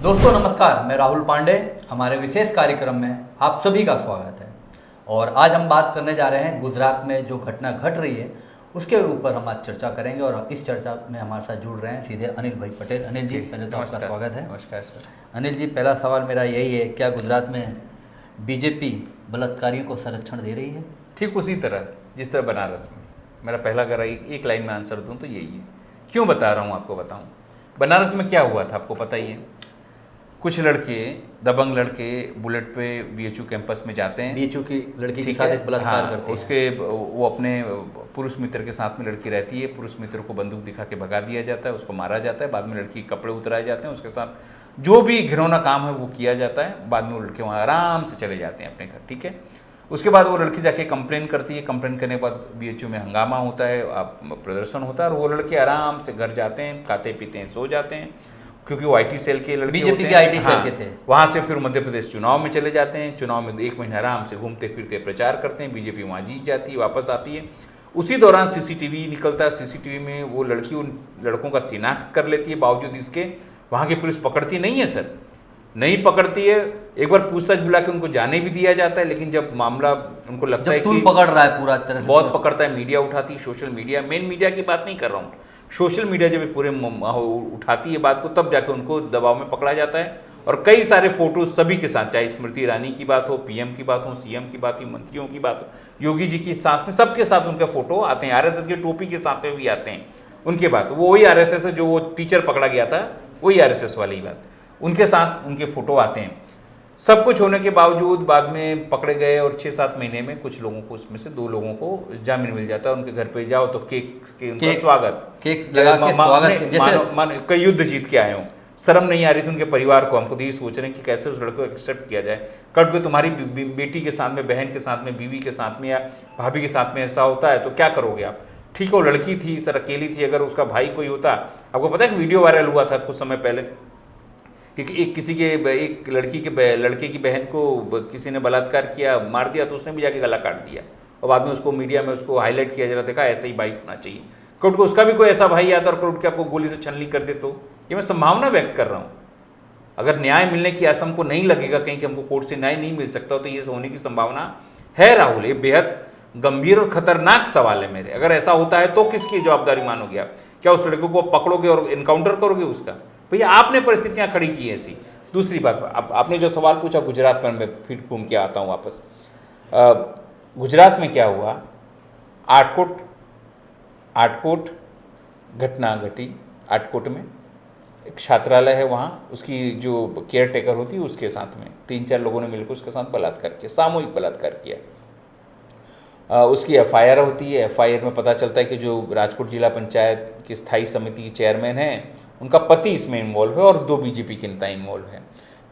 दोस्तों नमस्कार, मैं राहुल पांडे। हमारे विशेष कार्यक्रम में आप सभी का स्वागत है। और आज हम बात करने जा रहे हैं गुजरात में जो घटना घट रही है उसके ऊपर हम आज चर्चा करेंगे। और इस चर्चा में हमारे साथ जुड़ रहे हैं सीधे अनिल भाई पटेल। अनिल जी, पहले तो आपका स्वागत है। नमस्कार सर। अनिल जी, पहला सवाल मेरा यही है, क्या गुजरात में बीजेपी बलात्कारियों को संरक्षण दे रही है? ठीक उसी तरह जिस तरह बनारस में। मेरा पहला अगर एक लाइन में आंसर दूं तो यही है। क्यों बता रहा हूं आपको बताऊं। बनारस में क्या हुआ था आपको पता ही है। कुछ लड़के, दबंग लड़के बुलेट पे बीएचयू कैंपस में जाते हैं। बीएचयू की लड़की के साथ एक बलात्कार करते हैं। उसके वो अपने पुरुष मित्र के साथ में लड़की रहती है। पुरुष मित्र को बंदूक दिखा के भगा दिया जाता है, उसको मारा जाता है। बाद में लड़की के कपड़े उतराए जाते हैं, उसके साथ जो भी घिनौना काम है वो किया जाता है। बाद में वो लड़के वहाँ आराम से चले जाते हैं अपने घर। ठीक है। उसके बाद वो लड़की जाके कंप्लेन करती है। कंप्लेन करने के बाद बीएचयू में हंगामा होता है, प्रदर्शन होता है और वो लड़के आराम से घर जाते हैं, खाते पीते हैं, सो जाते हैं। क्योंकि वो आईटी सेल के लड़के बीजेपी के आईटी सेल के थे। वहाँ से फिर मध्य प्रदेश चुनाव में चले जाते हैं। चुनाव में 1 महीना आराम से घूमते फिरते प्रचार करते हैं। बीजेपी वहाँ जीत जाती है, वापस आती है। उसी दौरान सीसीटीवी निकलता है। सीसीटीवी में वो लड़की उन लड़कों का शिनाख्त कर लेती है। बावजूद इसके वहाँ की पुलिस पकड़ती नहीं है सर, नहीं पकड़ती है। एक बार पूछताछ बुला के उनको जाने भी दिया जाता है, लेकिन जब मामला उनको लगता है कि पकड़ रहा है पूरा तरह से, बहुत पकड़ता है, मीडिया उठाती है। सोशल मीडिया, मेन मीडिया की बात नहीं कर रहा हूँ, सोशल मीडिया जब पूरे उठाती है बात को, तब जाके उनको दबाव में पकड़ा जाता है। और कई सारे फोटोज सभी के साथ, चाहे स्मृति ईरानी की बात हो, पीएम की बात हो, सीएम की बात हो, मंत्रियों की बात हो, योगी जी के साथ में, सबके साथ उनके फोटो आते हैं। आरएसएस की टोपी के साथ में भी आते हैं उनके बात। वो वही आरएसएस है जो वो टीचर पकड़ा गया था, वही आरएसएस वाली बात, उनके साथ उनके फोटो आते हैं। सब कुछ होने के बावजूद बाद में पकड़े गए और 6-7 महीने में कुछ लोगों को, उसमें से 2 लोगों को जामीन मिल जाता है। उनके घर पे जाओ तो उनका स्वागत, केक लगा के स्वागत के मानो कई युद्ध जीत के आए हों। शर्म नहीं आ रही थी उनके परिवार को। हमको तो ये सोच रहे हैं कि कैसे उस लड़के को एक्सेप्ट किया जाए। कल को तुम्हारी बेटी के साथ में, बहन के साथ में, बीवी के साथ में या भाभी के साथ में ऐसा होता है तो क्या करोगे आप। ठीक है, वो लड़की थी सर, अकेली थी। अगर उसका भाई कोई होता, आपको पता है कि वीडियो वायरल हुआ था कुछ समय पहले कि एक लड़के की बहन को किसी ने बलात्कार किया, मार दिया, तो उसने भी जाके गला काट दिया। और बाद में उसको मीडिया में उसको हाईलाइट किया जा रहा, देखा ऐसा ही भाई होना चाहिए। कल को उसका भी कोई ऐसा भाई आता और कल के आपको गोली से छलनी कर दे तो। ये मैं संभावना व्यक्त कर रहा हूँ। अगर न्याय मिलने की आस हमको नहीं लगेगा कहीं कि हमको कोर्ट से न्याय नहीं मिल सकता, तो ये होने की संभावना है राहुल। ये बेहद गंभीर और खतरनाक सवाल है मेरे। अगर ऐसा होता है तो किसकी जवाबदारी मानोगे आप? क्या उस लड़के को पकड़ोगे और इनकाउंटर करोगे उसका? भैया आपने परिस्थितियां खड़ी की ऐसी। दूसरी बात, आपने जो सवाल पूछा गुजरात पर, मैं फिर घूम के आता हूँ वापस। गुजरात में क्या हुआ, आटकोट घटना घटी। आटकोट में एक छात्रालय है, वहाँ उसकी जो केयर टेकर होती है उसके साथ में 3-4 लोगों ने मिलकर उसके साथ बलात्कार किया, सामूहिक बलात्कार किया। उसकी एफआईआर होती है। एफआईआर में पता चलता है कि जो राजकोट जिला पंचायत की स्थायी समिति के चेयरमैन हैं, उनका पति इसमें इन्वॉल्व है और 2 बीजेपी के नेता इन्वॉल्व हैं।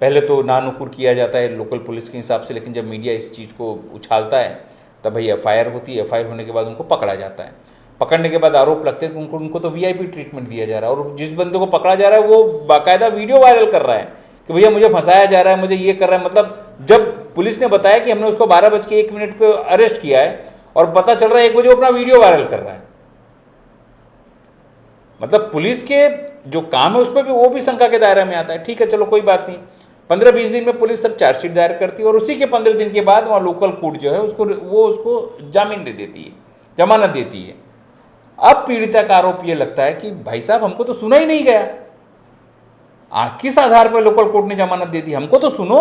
पहले तो नानुकुर किया जाता है लोकल पुलिस के हिसाब से, लेकिन जब मीडिया इस चीज़ को उछालता है तब भाई एफआईआर होती है। एफआईआर होने के बाद उनको पकड़ा जाता है। पकड़ने के बाद आरोप लगते हैं कि उनको तो वीआईपी ट्रीटमेंट दिया जा रहा है। और जिस बंदे को पकड़ा जा रहा है वो बाकायदा वीडियो वायरल कर रहा है कि भैया मुझे फंसाया जा रहा है, मुझे ये कर रहा है। मतलब जब पुलिस ने बताया कि हमने उसको 12:01 पे अरेस्ट किया है और पता चल रहा है 1 बजे अपना वीडियो वायरल कर रहा है। मतलब पुलिस के जो काम है उस पर भी, वो भी शंका के दायरे में आता है। ठीक है, चलो कोई बात नहीं। 15-20 दिन में पुलिस सर चार्जशीट दायर करती है और उसी के 15 दिन के बाद वहाँ लोकल कोर्ट जो है उसको जामीन दे देती है, जमानत देती है। अब पीड़िता का आरोप ये लगता है कि भाई साहब हमको तो सुना ही नहीं गया, किस आधार पर लोकल कोर्ट ने जमानत दे दी, हमको तो सुनो,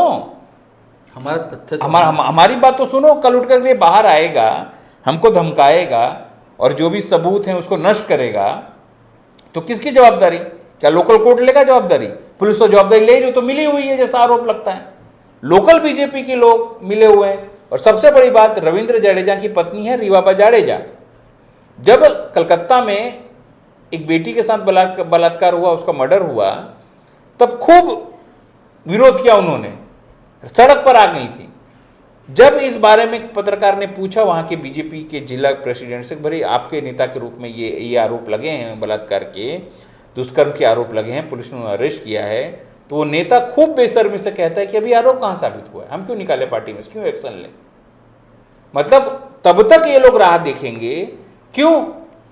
हमारा तथ्य तो हमारी बात तो सुनो। कल उठकर ये बाहर आएगा, हमको धमकाएगा और जो भी सबूत हैं उसको नष्ट करेगा, तो किसकी जवाबदारी? क्या लोकल कोर्ट लेगा जवाबदारी? पुलिस तो जवाबदारी ले जो तो मिली हुई है, जैसा आरोप लगता है। लोकल बीजेपी के लोग मिले हुए हैं। और सबसे बड़ी बात, रविंद्र जडेजा की पत्नी है रीवाबा जाडेजा। जब कलकत्ता में एक बेटी के साथ बलात्कार हुआ, उसका मर्डर हुआ, तब खूब विरोध किया उन्होंने, सड़क पर आ गई थी। जब इस बारे में पत्रकार ने पूछा वहां के बीजेपी के जिला प्रेसिडेंट से, भरे आपके नेता के रूप में ये आरोप लगे हैं, बलात्कार के, दुष्कर्म के आरोप लगे हैं, पुलिस ने अरेस्ट किया है, तो वो नेता खूब बेशर्मी से कहता है कि अभी आरोप कहां साबित हुआ है, हम क्यों निकाले पार्टी में, क्यों एक्शन लें। मतलब तब तक ये लोग राह देखेंगे। क्यों?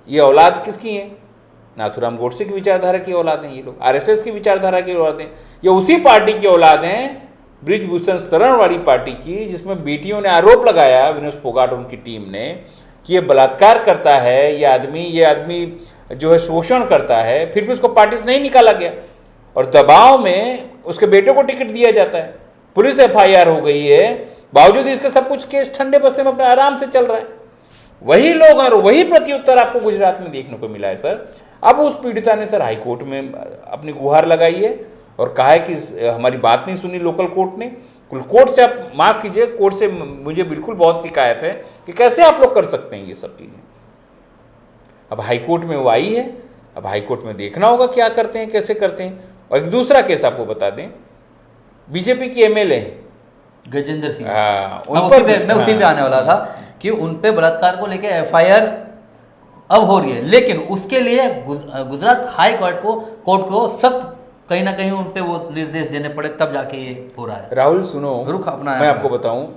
ये औलाद किसकी है? नाथूराम गोडसे की विचारधारा की औलाद हैं ये लोग, आरएसएस की विचारधारा की औलाद हैं, ये उसी पार्टी की औलाद हैं ब्रिजभूषण शरण वाली पार्टी की, जिसमें बेटियों ने आरोप लगाया, विनोद फोगाट उनकी टीम ने, कि ये बलात्कार करता है, ये आदमी जो है शोषण करता है, फिर भी उसको पार्टी से नहीं निकाला गया और दबाव में उसके बेटे को टिकट दिया जाता है। पुलिस एफआईआर हो गई है, बावजूद इसके सब कुछ केस ठंडे बस्ते में अपने आराम से चल रहा है। वही लोग और वही प्रत्युत्तर आपको गुजरात में देखने को मिला है सर। अब उस पीड़िता ने सर हाईकोर्ट में अपनी गुहार लगाई है और कहा है कि हमारी बात नहीं सुनी लोकल कोर्ट ने। कोर्ट से आप माफ कीजिए, कोर्ट से मुझे बिल्कुल बहुत शिकायत है कि कैसे आप लोग कर सकते हैं ये सब चीजें। अब हाईकोर्ट में वो आई है, अब हाईकोर्ट में देखना होगा क्या करते हैं, कैसे करते हैं। और एक दूसरा केस आपको बता दें, बीजेपी की एमएलए गजेंद्र सिंह, मैं उसी पे आने वाला था कि उन पे बलात्कार को लेके एफआईआर अब हो रही है, लेकिन उसके लिए गुजरात हाई कोर्ट को सख्त कहीं ना कहीं उन पे वो निर्देश देने पड़े, तब जाके ये हो रहा है। राहुल सुनो, रुख अपना मैं आपको बताऊं,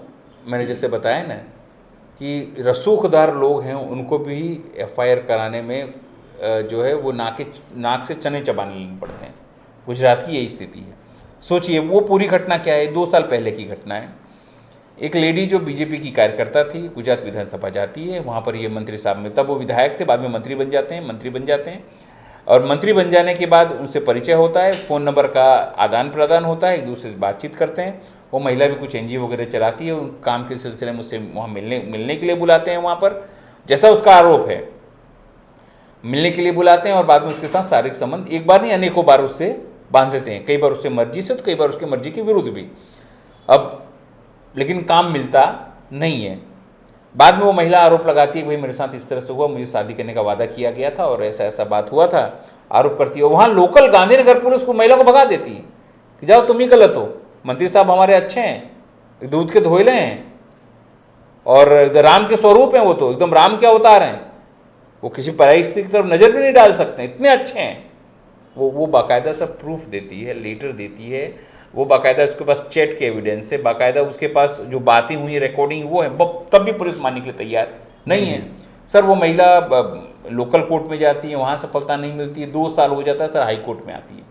मैंने जैसे बताया ना कि रसूखदार लोग हैं, उनको भी एफआईआर कराने में जो है वो नाक से चने चबाने पड़ते हैं। गुजरात की यही स्थिति है। सोचिए वो पूरी घटना क्या है, 2 साल पहले की घटना है। एक लेडी जो बीजेपी की कार्यकर्ता थी, गुजरात विधानसभा जाती है, वहाँ पर ये मंत्री साहब में, तब वो विधायक थे, बाद में मंत्री बन जाते हैं और मंत्री बन जाने के बाद उनसे परिचय होता है, फ़ोन नंबर का आदान प्रदान होता है, एक दूसरे से बातचीत करते हैं। वो महिला भी कुछ एनजीओ वगैरह चलाती है, उन काम के सिलसिले में उससे वहाँ मिलने के लिए बुलाते हैं, वहाँ पर जैसा उसका आरोप है मिलने के लिए बुलाते हैं और बाद में उसके साथ शारीरिक संबंध एक बार नहीं अनेकों बार उससे बांध देते हैं, कई बार उससे मर्जी से तो कई बार उसकी मर्जी के विरुद्ध भी। अब लेकिन काम मिलता नहीं है। बाद में वो महिला आरोप लगाती है, भाई मेरे साथ इस तरह से हुआ, मुझे शादी करने का वादा किया गया था और ऐसा ऐसा बात हुआ था, आरोप करती है। वहाँ लोकल गांधीनगर पुलिस को महिला को भगा देती है कि जाओ तुम ही गलत हो, मंत्री साहब हमारे अच्छे हैं, दूध के धोइले हैं और राम के स्वरूप हैं, वो तो एकदम राम के अवतार हैं, वो किसी पराई स्त्री की तरफ नज़र भी नहीं डाल सकते, इतने अच्छे हैं। वो बाकायदा सब प्रूफ देती है, लेटर देती है, वो बाकायदा उसके पास चैट के एविडेंस है, बाकायदा उसके पास जो बातें हुई रिकॉर्डिंग वो है, तब भी पुलिस मानने के लिए तैयार नहीं है। सर वो महिला लोकल कोर्ट में जाती है, वहाँ सफलता नहीं मिलती है, 2 साल हो जाता है, सर हाई कोर्ट में आती है।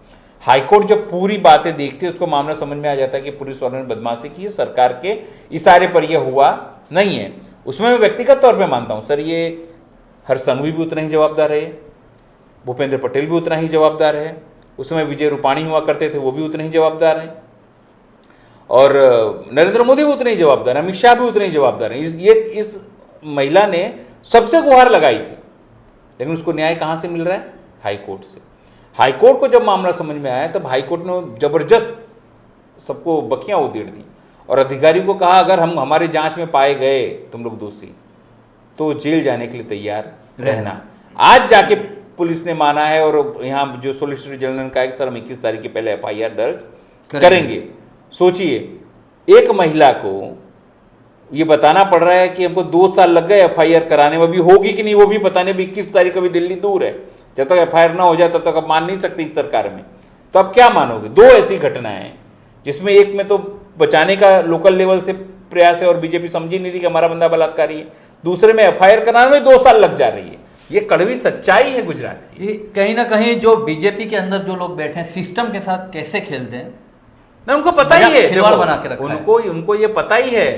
हाई कोर्ट जब पूरी बातें देखती है उसको मामला समझ में आ जाता है कि पुलिस वालों ने बदमाशी की है, सरकार के इशारे पर यह हुआ नहीं है। उसमें मैं व्यक्तिगत तौर पर मानता हूँ सर, ये हर्ष संघवी भी उतना ही जवाबदार है, भूपेंद्र पटेल भी उतना ही जवाबदार है, उस समय विजय रूपाणी हुआ करते थे वो भी उतने ही जवाबदार हैं, और नरेंद्र मोदी भी उतने ही जवाबदार हैं, अमित शाह भी उतने ही जवाबदार हैं। इस महिला ने सबसे गुहार लगाई थी, लेकिन उसको न्याय कहाँ से मिल रहा है? हाई कोर्ट से। हाई कोर्ट को जब मामला समझ में आया तब हाई कोर्ट ने जबरदस्त सबको बखियां उधेड़ दी और अधिकारी को कहा अगर हम हमारे जांच में पाए गए तुम लोग दोषी तो जेल जाने के लिए तैयार रहना। आज जाके पुलिस ने माना है और यहाँ जो सोलिसिटर जनरल ने कहा कि सर हम 21 तारीख के पहले एफआईआर दर्ज करेंगे। सोचिए एक महिला को ये बताना पड़ रहा है कि हमको 2 साल लग गए एफआईआर कराने में, भी होगी कि नहीं वो भी पता नहीं, 21 तारीख अभी दिल्ली दूर है, जब तक एफआईआर ना हो जाए तब तक आप मान नहीं सकते इस सरकार में। तो अब क्या मानोगे? 2 ऐसी घटनाएं जिसमें एक में तो बचाने का लोकल लेवल से प्रयास है और बीजेपी समझी नहीं थी कि हमारा बंदा बलात्कारी है, दूसरे में एफआईआर कराने में 2 साल लग जा रही है। ये कड़वी सच्चाई है गुजरात की। कहीं ना कहीं जो बीजेपी के अंदर जो लोग बैठे हैं सिस्टम के साथ कैसे खेलते हैं ना, उनको पता ही है, खिलवाड़ बना के रखा है। उनको ये पता ही है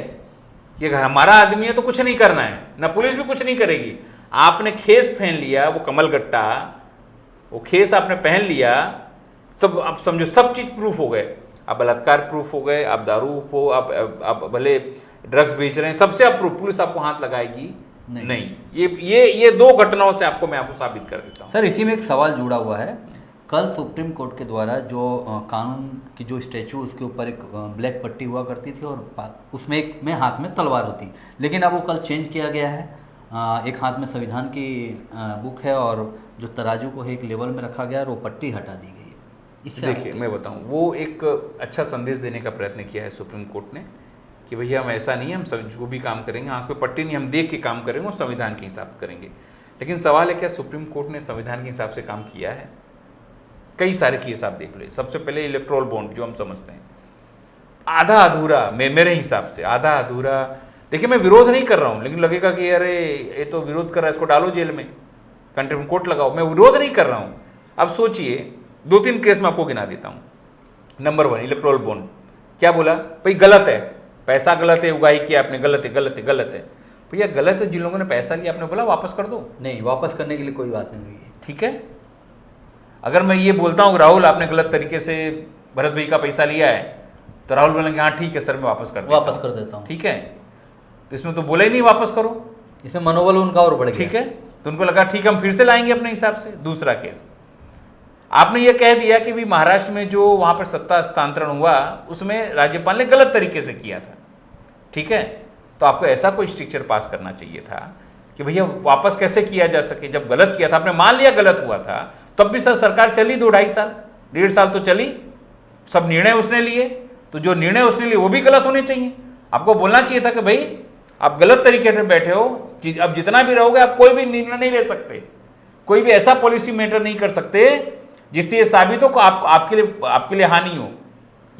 कि हमारा आदमी है तो कुछ नहीं करना है, ना पुलिस भी कुछ नहीं करेगी। आपने खेस पहन लिया, वो कमलगट्टा, वो खेस आपने पहन लिया, तब आप समझो सब चीज प्रूफ हो गए। आप बलात्कार प्रूफ हो गए, आप दारू हो, आप भले ड्रग्स बेच रहे हैं, सबसे आप प्रूफ, पुलिस आपको हाथ लगाएगी नहीं। ये 2 घटनाओं से मैं आपको साबित कर देता हूँ। सर इसी में एक सवाल जुड़ा हुआ है, कल सुप्रीम कोर्ट के द्वारा जो कानून की जो स्टैचू उसके ऊपर एक ब्लैक पट्टी हुआ करती थी और उसमें एक में हाथ में तलवार होती, लेकिन अब वो कल चेंज किया गया है, एक हाथ में संविधान की बुक है और जो तराजू को है एक लेवल में रखा गया और वो पट्टी हटा दी गई है। इससे देखिए मैं बताऊं, वो एक अच्छा संदेश देने का प्रयत्न किया है सुप्रीम कोर्ट ने कि भैया हम ऐसा नहीं है, हम सब जो भी काम करेंगे आँख पे पट्टी नहीं, हम देख के काम करेंगे और संविधान के हिसाब से करेंगे। लेकिन सवाल है क्या सुप्रीम कोर्ट ने संविधान के हिसाब से काम किया है? कई सारे केस आप देख लो। सबसे पहले इलेक्ट्रोल बॉन्ड जो हम समझते हैं आधा अधूरा, मेरे हिसाब से आधा अधूरा। देखिए मैं विरोध नहीं कर रहा हूँ, लेकिन लगेगा कि अरे ये तो विरोध कर रहा है, इसको डालो जेल में, कंटेम्प्ट में कोर्ट लगाओ, मैं विरोध नहीं कर रहा हूँ। अब सोचिए 2-3 केस मैं आपको गिना देता हूँ। नंबर 1 इलेक्ट्रोल बॉन्ड, क्या बोला भाई गलत है, पैसा गलत है, उगाही किया आपने, गलत है गलत है गलत है। भैया गलत है, जिन लोगों ने पैसा लिया आपने बोला वापस कर दो, नहीं वापस करने के लिए कोई बात नहीं हुई है। ठीक है। अगर मैं ये बोलता हूँ राहुल आपने गलत तरीके से भरत भाई का पैसा लिया है, तो राहुल बोलेंगे हाँ ठीक है सर मैं वापस कर देता हूँ, ठीक है। तो इसमें तो बोला ही नहीं वापस करो, इसमें मनोबल उनका और बढ़ गया, ठीक है। तो उनको लगा ठीक हम फिर से लाएंगे अपने हिसाब से। दूसरा केस, आपने ये कह दिया कि भी महाराष्ट्र में जो वहां पर सत्ता हस्तांतरण हुआ उसमें राज्यपाल ने गलत तरीके से किया था, ठीक है। तो आपको ऐसा कोई स्ट्रिक्चर पास करना चाहिए था कि भैया वापस कैसे किया जा सके। जब गलत किया था, आपने मान लिया गलत हुआ था, तब भी सर सरकार चली 2-2.5 साल 1.5 साल तो चली, सब निर्णय उसने लिए, तो जो निर्णय उसने लिए वो भी गलत होने चाहिए। आपको बोलना चाहिए था कि भाई आप गलत तरीके से बैठे हो, अब जितना भी रहोगे आप कोई भी निर्णय नहीं ले सकते, कोई भी ऐसा पॉलिसी मैटर नहीं कर सकते जिससे ये साबित हो कि आपके लिए हानि हो,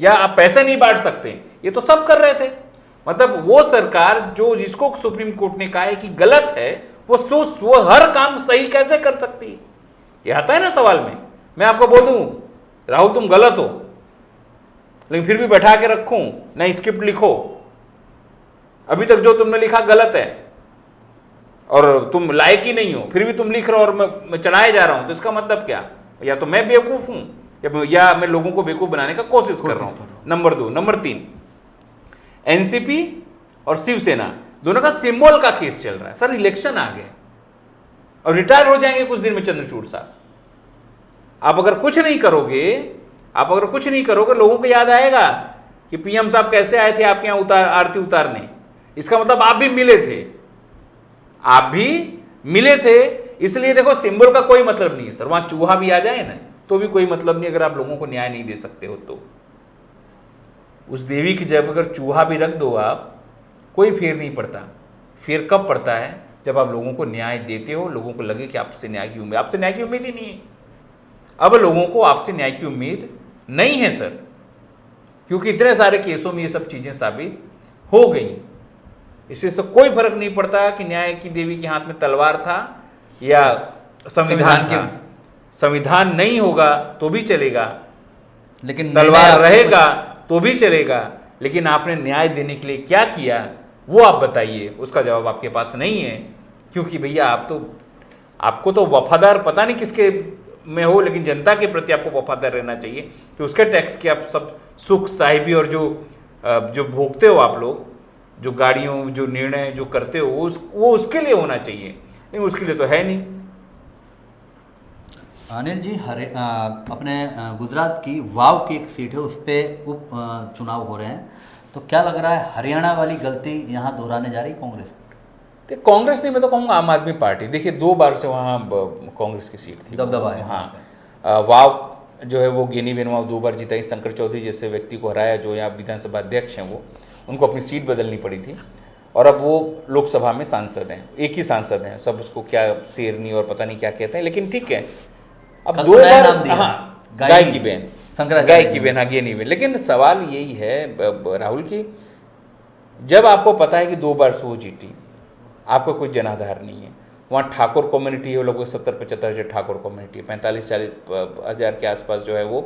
या आप पैसे नहीं बांट सकते। ये तो सब कर रहे थे। मतलब वो सरकार जो जिसको सुप्रीम कोर्ट ने कहा है कि गलत है, वो हर काम सही कैसे कर सकती है, ये आता है ना सवाल में। मैं आपको बोल दूं राहुल तुम गलत हो, लेकिन फिर भी बैठा के रखूं, नहीं स्क्रिप्ट लिखो, अभी तक जो तुमने लिखा गलत है और तुम लायक ही नहीं हो, फिर भी तुम लिख रहे हो और मैं चढ़ाए जा रहा हूं, तो इसका मतलब क्या, या तो मैं बेवकूफ हूं या मैं लोगों को बेवकूफ बनाने का कोशिश कर रहा हूं। नंबर 2, नंबर 3, एनसीपी और शिवसेना दोनों का सिंबल का केस चल रहा है। सर इलेक्शन आ गए और रिटायर हो जाएंगे कुछ दिन में चंद्रचूड़ साहब। आप अगर कुछ नहीं करोगे लोगों को याद आएगा कि पीएम साहब कैसे आए थे आपके यहां आरती उतारने। इसका मतलब आप भी मिले थे, इसलिए देखो सिंबल का कोई मतलब नहीं है सर। वहां चूहा भी आ जाए ना तो भी कोई मतलब नहीं, अगर आप लोगों को न्याय नहीं दे सकते हो तो। उस देवी की जगह अगर चूहा भी रख दो आप, कोई फेर नहीं पड़ता। फेर कब पड़ता है, जब आप लोगों को न्याय देते हो, लोगों को लगे कि आपसे न्याय की उम्मीद, आपसे न्याय की उम्मीद ही नहीं है। अब लोगों को आपसे न्याय की उम्मीद नहीं है सर, क्योंकि इतने सारे केसों में ये सब चीजें साबित हो गई। इससे कोई फर्क नहीं पड़ता कि न्याय की देवी के हाथ में तलवार था या संविधान था। संविधान नहीं होगा तो भी चलेगा, लेकिन तलवार रहेगा तो भी चलेगा, लेकिन आपने न्याय देने के लिए क्या किया वो आप बताइए। उसका जवाब आपके पास नहीं है, क्योंकि भैया आपको तो वफादार पता नहीं किसके में हो, लेकिन जनता के प्रति आपको वफादार रहना चाहिए कि उसके टैक्स की आप सब सुख साहिबी और जो भोगते हो आप लोग, जो गाड़ियों जो निर्णय जो करते हो वो उसके लिए होना चाहिए, लेकिन उसके लिए तो है नहीं। अनिल जी, अपने गुजरात की वाव की एक सीट है, उस पर उप चुनाव हो रहे हैं, तो क्या लग रहा है हरियाणा वाली गलती यहाँ दोहराने जा रही कांग्रेस? तो कांग्रेस नहीं, मैं तो कहूँगा आम आदमी पार्टी। देखिए 2 बार से वहाँ कांग्रेस की सीट थी, दबदबा है। हाँ, वाव जो है वो गेनी बेनवाव 2 बार जीता। शंकर चौधरी जैसे व्यक्ति को हराया जो यहाँ विधानसभा अध्यक्ष हैं, वो उनको अपनी सीट बदलनी पड़ी थी, और अब वो लोकसभा में सांसद हैं, एक ही सांसद हैं। सब उसको क्या शेरनी और पता नहीं क्या कहते हैं, लेकिन ठीक है। अब 2 बार, हाँ, गाय की बहन, गाय की बहन, हाँ गेनी बेन। लेकिन सवाल यही है राहुल की, जब आपको पता है कि 2 बार से वो जीती, आपका कोई जनाधार नहीं है, वहाँ ठाकुर कम्युनिटी है, लगभग 70-75 हज़ार ठाकुर कम्युनिटी है, 45-40 हज़ार के आसपास जो है वो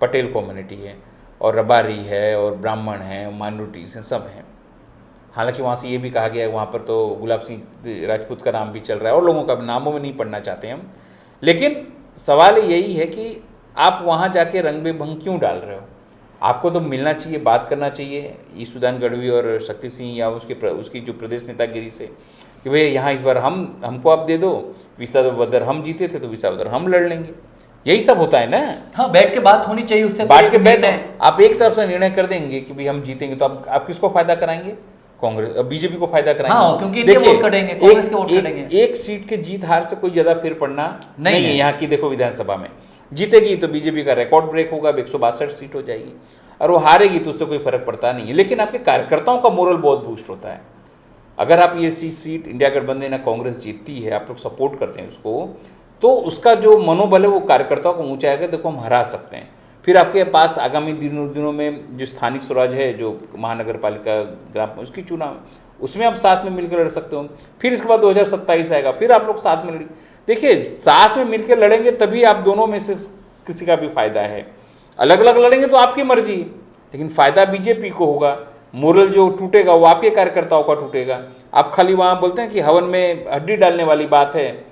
पटेल कम्युनिटी है, और रबारी है, और ब्राह्मण हैं, माइनॉरिटीज़ हैं, सब हैं। हालांकि वहाँ से ये भी कहा गया है वहाँ पर तो गुलाब सिंह राजपूत का नाम भी चल रहा है, और लोगों का नामों में नहीं पढ़ना चाहते हम। लेकिन सवाल यही है कि आप वहाँ जाके रंग बेभंग क्यों डाल रहे हो? आपको तो मिलना चाहिए, बात करना चाहिए ईशुदान गढ़वी और शक्ति सिंह या उसकी जो प्रदेश नेतागिरी से, कि भैया यहाँ इस बार हमको आप दे दो, विसावदर हम जीते थे तो विसावदर हम लड़ लेंगे। यही सब होता है ना। हाँ, बैठ के बात होनी चाहिए, उससे बैठ के आप एक तरफ से निर्णय कर देंगे कि भाई हम जीतेंगे, तो आप किसको फायदा कराएंगे? कांग्रेस, बीजेपी को फायदा कराएंगे। हाँ, क्योंकि देखिए कांग्रेस के वोट कटेंगे। एक सीट के जीत हार से कोई ज्यादा फिर पड़ना नहीं है। यहाँ की देखो विधानसभा में जीतेगी तो बीजेपी का रिकॉर्ड ब्रेक होगा, 162 सीट हो जाएगी, और वो हारेगी तो उससे कोई फर्क पड़ता नहीं है। लेकिन आपके कार्यकर्ताओं का मोरल बहुत बूस्ट होता है। अगर आप ये सीट इंडिया गठबंधन या कांग्रेस जीतती है, आप लोग सपोर्ट करते हैं उसको, तो उसका जो मनोबल है वो कार्यकर्ताओं को ऊंचा आएगा, देखो हम हरा सकते हैं। फिर आपके पास आगामी दिनों में जो स्थानिक स्वराज है, जो महानगर पालिका ग्राम उसकी चुनाव, उसमें आप साथ में मिलकर लड़ सकते हो। फिर इसके बाद 2027 आएगा, फिर आप लोग साथ में लड़ी। देखिए साथ में मिलकर लड़ेंगे तभी आप दोनों में से किसी का भी फायदा है। अलग अलग लड़ेंगे तो आपकी मर्जी, लेकिन फायदा बीजेपी को होगा। मोरल जो टूटेगा वो आपके कार्यकर्ताओं का टूटेगा। आप खाली वहाँ बोलते हैं कि हवन में हड्डी डालने वाली बात है,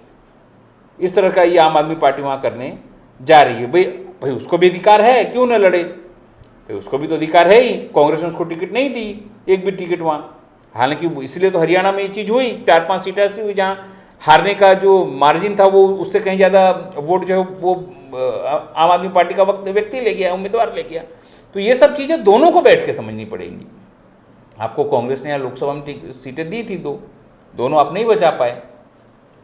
इस तरह का ये आम आदमी पार्टी वहाँ करने जा रही है। भाई उसको भी अधिकार है, क्यों न लड़े, भाई उसको भी तो अधिकार है ही। कांग्रेस ने उसको टिकट नहीं दी, एक भी टिकट वहाँ। हालांकि इसलिए तो हरियाणा में ये चीज़ हुई, 4-5 सीटें ऐसी हुई जहाँ हारने का जो मार्जिन था वो उससे कहीं ज़्यादा वोट जो है वो आम आदमी पार्टी का व्यक्ति ले गया, उम्मीदवार ले गया। तो ये सब चीज़ें दोनों को बैठ के समझनी पड़ेंगी। आपको कांग्रेस ने यहाँ लोकसभा में सीटें दी थी, दोनों आप नहीं बचा पाए,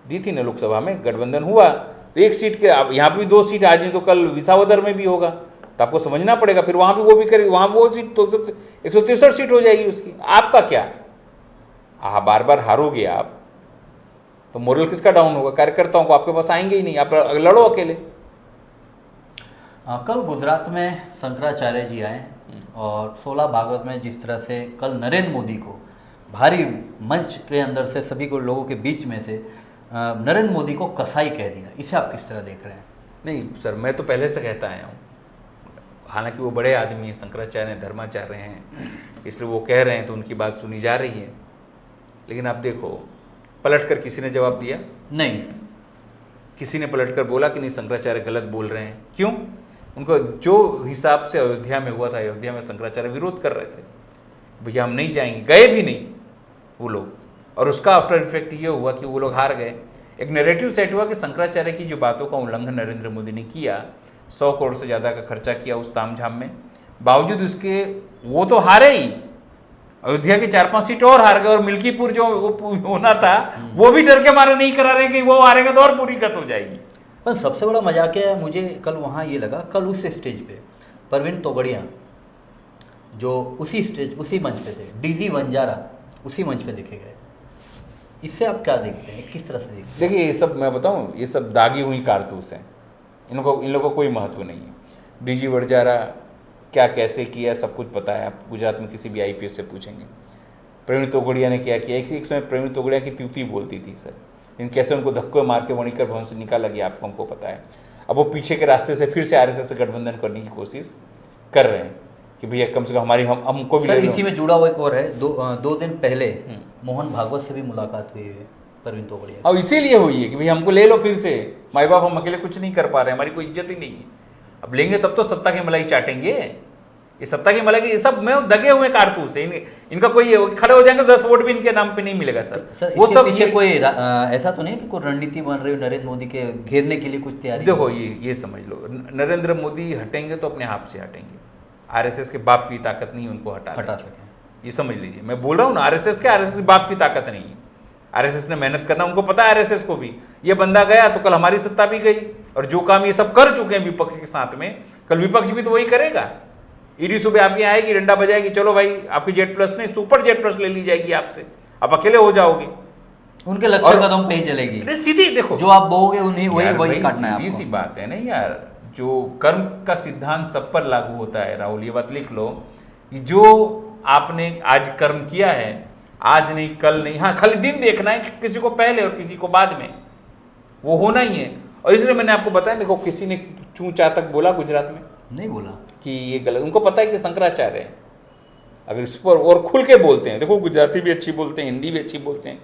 दी थी ना लोकसभा में, गठबंधन हुआ तो एक सीट के, अब यहाँ पर भी 2 सीट, आज नहीं तो कल विसावदर में भी होगा, तो आपको समझना पड़ेगा। फिर वहाँ भी वो भी करेगी, वहाँ वो सीट तो 163 सीट हो जाएगी उसकी। आपका क्या, बार बार हारोगे आप तो मोरल किसका डाउन होगा? कार्यकर्ताओं को, आपके पास आएंगे ही नहीं, आप लड़ो अकेले। कल गुजरात में शंकराचार्य जी आए और 16 भागवत में जिस तरह से कल नरेंद्र मोदी को भारी मंच के अंदर से सभी को लोगों के बीच में से नरेंद्र मोदी को कसाई कह दिया, इसे आप किस तरह देख रहे हैं? नहीं सर, मैं तो पहले से कहता आया हूँ, हालांकि वो बड़े आदमी हैं, शंकराचार्य हैं, धर्माचार्य हैं, इसलिए वो कह रहे हैं तो उनकी बात सुनी जा रही है। लेकिन आप देखो, पलटकर किसी ने जवाब दिया? नहीं। किसी ने पलटकर बोला कि नहीं शंकराचार्य गलत बोल रहे हैं? क्यों? उनको जो हिसाब से अयोध्या में हुआ था, अयोध्या में शंकराचार्य विरोध कर रहे थे, भैया हम नहीं जाएंगे, गए भी नहीं वो लोग, और उसका आफ्टर इफेक्ट ये हुआ कि वो लोग हार गए। एक नैरेटिव सेट हुआ कि शंकराचार्य की जो बातों का उल्लंघन नरेंद्र मोदी ने किया, 100 करोड़ से ज़्यादा का खर्चा किया उस तामझाम में, बावजूद उसके वो तो हारे ही, अयोध्या के 4-5 सीट और हार गए, और मिल्कीपुर जो वो होना था वो भी डर के मारे नहीं करा रहे कि वो हारेगा तो और पूरी कत हो जाएगी। पर सबसे बड़ा मजाक क्या है, मुझे कल वहाँ ये लगा, कल उस स्टेज पे प्रवीण तोगड़िया जो उसी स्टेज उसी मंच पे थे, डीजी वंजारा उसी मंच पे देखे गए, इससे आप क्या देखते हैं, किस तरह से देखते हैं? देखिए ये सब मैं बताऊँ, ये सब दागी हुई कारतूस हैं, इन लोगों को कोई महत्व नहीं है। डीजी वंजारा क्या कैसे किया सब कुछ पता है, आप गुजरात में किसी भी IPS से पूछेंगे। प्रवीण तोगड़िया ने क्या किया, एक समय प्रवीण तोगड़िया की त्यूती बोलती थी सर, लेकिन कैसे उनको धक्के मार के वणिकर भवन से निकाला गया आपको हमको पता है। अब वो पीछे के रास्ते से फिर से RSS से गठबंधन करने की कोशिश कर रहे हैं कि भैया कम से कम हमारी हमको भी। सर इसी में जुड़ा हुआ एक और है, दो दिन पहले मोहन भागवत से भी मुलाकात हुई है प्रवीण तोगड़िया, और इसीलिए हुई है कि भैया हमको ले लो फिर से, माई बाप हम अकेले कुछ नहीं कर पा रहे, हमारी कोई इज्जत ही नहीं है, अब लेंगे तब तो सत्ता की मलाई चाटेंगे। ये सत्ता की मलाई, ये सब में दगे हुए कारतूस है, इनका कोई खड़े हो जाएंगे 10 वोट भी इनके नाम पे नहीं मिलेगा सर। वो सब पीछे कोई ऐसा तो नहीं है कि कोई रणनीति बन रही हो नरेंद्र मोदी के घेरने के लिए, कुछ तैयारी? देखो ये समझ लो, नरेंद्र मोदी हटेंगे तो अपने आप से हटेंगे, RSS के बाप की ताकत नहीं उनको हटा सके, ये समझ लीजिए। मैं बोल रहा हूँ ना, RSS के बाप की ताकत नहीं है, RSS ने मेहनत करना, उनको पता है RSS को भी, ये बंदा गया तो कल हमारी सत्ता भी गई, और जो काम ये सब कर चुके हैं विपक्ष के साथ में, कल विपक्ष भी तो वही करेगा। ईडी सुबह आपकी आएगी, डंडा बजाएगी, चलो भाई आपकी Z+ नहीं सुपर Z+ ले ली जाएगी आपसे, आप अकेले हो जाओगे, उनके लक्ष्य कदम पे ही चलेगी सीधी। देखो जो आप बोगे उन्हीं वही काटना है। सीधी सी बात है ना यार, जो कर्म का सिद्धांत सब पर लागू होता है राहुल, ये बात लिख लो कि जो आपने आज कर्म किया है, आज नहीं कल नहीं, हाँ खाली दिन देखना है कि किसी को पहले और किसी को बाद में, वो होना ही है। और इसलिए मैंने आपको बताया, देखो किसी ने चूं चातक बोला गुजरात में, नहीं बोला कि ये गलत, उनको पता है कि शंकराचार्य है, अगर इस पर और खुल के बोलते हैं, देखो गुजराती भी अच्छी बोलते हैं, हिंदी भी अच्छी बोलते हैं,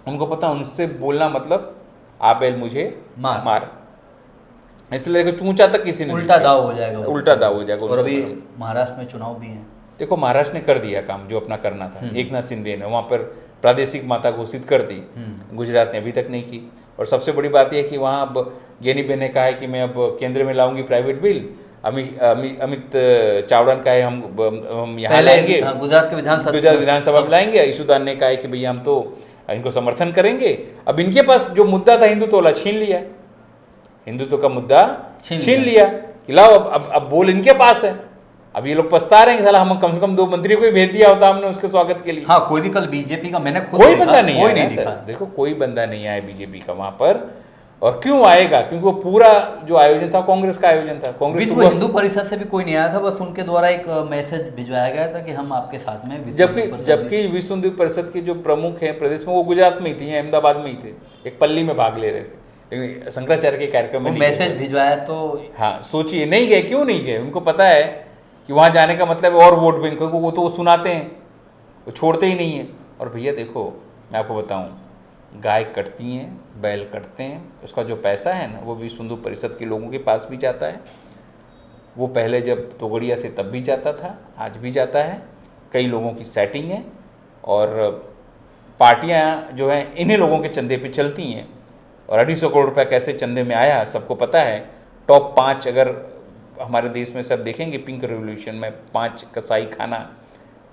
उनको पता उनसे बोलना मतलब आप बैल मुझे मार। इसलिए देखो चूं चातक किसी ने, उल्टा दाव हो जाएगा, उल्टा दाव हो जाएगा। और अभी महाराष्ट्र में चुनाव भी हैं, देखो महाराष्ट्र ने कर दिया काम जो अपना करना था, एकनाथ शिंदे ने वहाँ पर प्रादेशिक माता घोषित कर दी, गुजरात ने अभी तक नहीं की। और सबसे बड़ी बात यह कि वहाँ अब गेनीबेन ने कहा है कि मैं अब केंद्र में लाऊंगी प्राइवेट बिल, अमित चावड़ा ने कहा है हम यहाँ लाएंगे, गुजरात विधानसभा में लाएंगे। ईशुदान ने कहा है कि भैया हम तो इनको समर्थन करेंगे। अब इनके पास जो मुद्दा था हिंदुत्व वाला छीन लिया, हिंदुत्व का मुद्दा छीन लिया कि लाओ अब बोल इनके पास है। अब ये लोग पछता रहे हैं, साला हम कम से कम 2 मंत्री को ही भेज दिया होता हमने उसके स्वागत के लिए। हाँ, कोई भी कल बीजेपी का मैंने खुद कोई बंदा नहीं आया, देखो कोई बंदा नहीं आया बीजेपी का वहां पर। और क्यों आएगा? क्योंकि वो पूरा जो आयोजन था कांग्रेस का आयोजन था। कांग्रेस विश्व हिंदू परिषद से भी कोई नहीं आया था, बस उनके द्वारा एक मैसेज भिजवाया गया था कि हम आपके साथ में विश्व हिंदू परिषद जबकि विश्व हिंदू परिषद के जो प्रमुख हैं प्रदेश में वो गुजरात में ही थे, अहमदाबाद में ही थे, एक पल्ली में भाग ले रहे थे, लेकिन शंकराचार्य के कार्यक्रम में मैसेज भिजवाया। तो हाँ सोचिए, नहीं गए, क्यों नहीं गए? उनको पता है कि वहाँ जाने का मतलब है और वोट बैंक को, वो तो वो सुनाते हैं, वो छोड़ते ही नहीं है। और भैया देखो, मैं आपको बताऊँ, गाय कटती हैं, बैल कटते हैं, उसका जो पैसा है ना वो विश्व हिंदू परिषद के लोगों के पास भी जाता है। वो पहले जब तोगड़िया से तब भी जाता था, आज भी जाता है। कई लोगों की सेटिंग है और पार्टियां जो हैं इन्हीं लोगों के चंदे पे चलती हैं। और 250 करोड़ रुपया कैसे चंदे में आया सबको पता है। टॉप 5 अगर हमारे देश में सब देखेंगे, पिंक रेवोल्यूशन में 5 कसाई खाना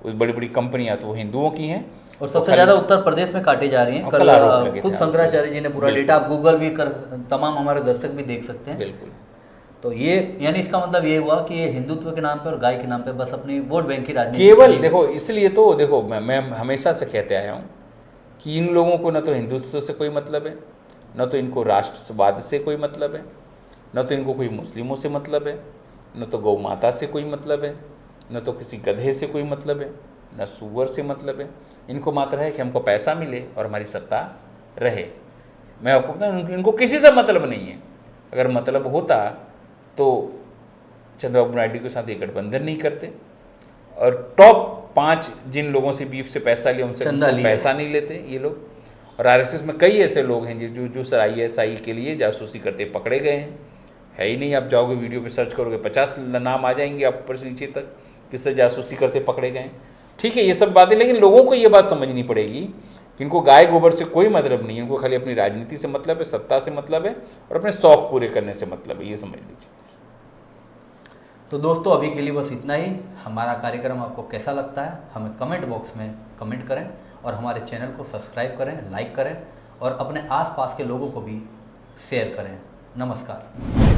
बड़ी बड़ी कंपनियां तो वो हिंदुओं की हैं। और सबसे ज़्यादा उत्तर प्रदेश में काटी जा रही हैं। कल खुद शंकराचार्य जी ने पूरा डेटा, आप गूगल भी कर, तमाम हमारे दर्शक भी देख सकते हैं। बिल्कुल। तो ये यानी इसका मतलब ये हुआ कि ये हिंदुत्व के नाम पे और गाय के नाम पे बस अपनी वोट बैंक की राजनीति केवल देखो, इसलिए तो देखो मैं हमेशा से कहते आया हूँ कि इन लोगों को न तो हिंदुत्व से कोई मतलब है, न तो इनको राष्ट्रवाद से कोई मतलब है, न तो इनको कोई मुस्लिमों से मतलब है, न तो गौ माता से कोई मतलब है, न तो किसी गधे से कोई मतलब है, न सूअर से मतलब है। इनको मात्र है कि हमको पैसा मिले और हमारी सत्ता रहे। मैं आपको बताऊँ, इनको किसी से मतलब नहीं है। अगर मतलब होता तो चंद्रबाबू नायडू के साथ ये गठबंधन नहीं करते। और टॉप 5 जिन लोगों से बीफ से पैसा लिया उनसे पैसा नहीं लेते ये लोग। और आरएसएस में कई ऐसे लोग हैं जो सर ISI के लिए जासूसी करते पकड़े गए हैं। है ही नहीं, आप जाओगे वीडियो पे सर्च करोगे 50 नाम आ जाएंगे आप ऊपर से नीचे तक, किससे जासूसी करते पकड़े गए। ठीक है, ये सब बातें, लेकिन लोगों को ये बात समझनी पड़ेगी कि इनको गाय गोबर से कोई मतलब नहीं है। इनको खाली अपनी राजनीति से मतलब है, सत्ता से मतलब है और अपने शौक पूरे करने से मतलब है, ये समझ लीजिए। तो दोस्तों अभी के लिए बस इतना ही। हमारा कार्यक्रम आपको कैसा लगता है हमें कमेंट बॉक्स में कमेंट करें और हमारे चैनल को सब्सक्राइब करें, लाइक करें और अपने आसपास के लोगों को भी शेयर करें। नमस्कार।